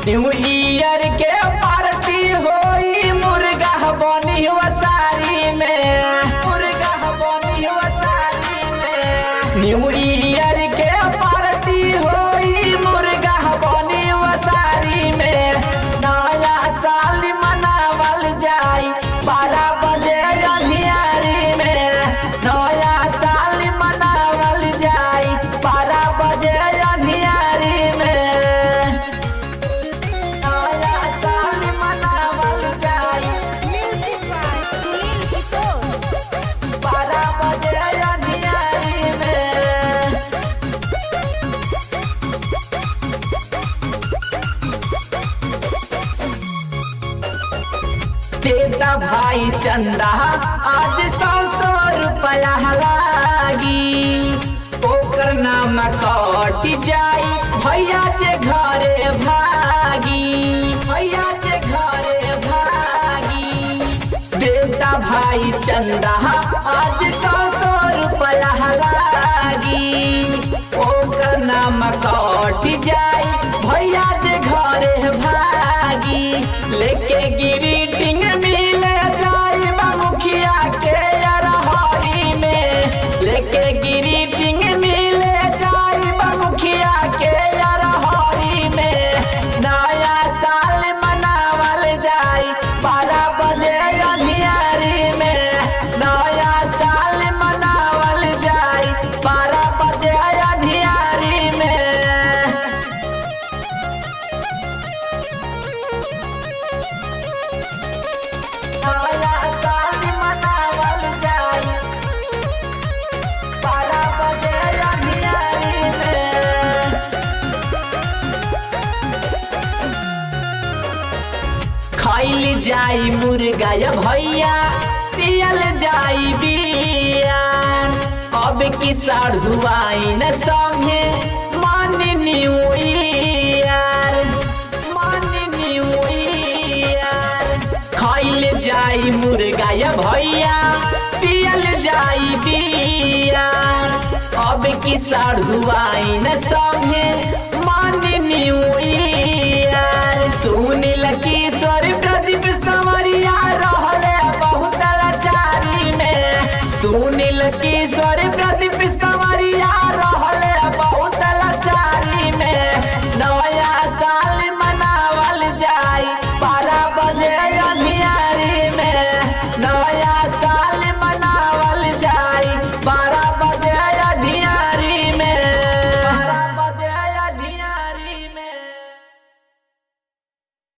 New year के party होई मुर्गा बनी वसारी में, मुर्गा बनी वसारी में। न्यू ईयर के पार्टी होई मुर्गा बनी वसारी में। नया साल मनावल जाई 12 बजे अंधियारी में। नया साल मनावल जाई 12 बजे अंधियारी में। देता भाई चंदा आज 100 रुपया लागी। ओकर नाम कट जाई भैया जे घरे भागी, भैया जे घरे भागी। देता भाई चंदा आज 100 रुपया लागी। ओकर नाम कट जाई भैया जे घरे भागी। लेके ग्रीटिंग मिले जाई मुखिया के अरहरी में। लेके ग्रीटिंग मिले जाई मुखिया के अरहरी में। नया साल मनावल जाई 12 बजे अंधियारी में। नया साल मनावल जाई 12 बजे अंधियारी में। खाइल जाई मुर्गा या भैया पियल जाई बियार। अब की साढ़ुआई न संगे मान न्यू ईयर, मान न्यू ईयर। खाइल जाई मुर्गा या भैया पियल जाई बियार। अब की साढ़ुआई न संगे मान न्यू ईयर।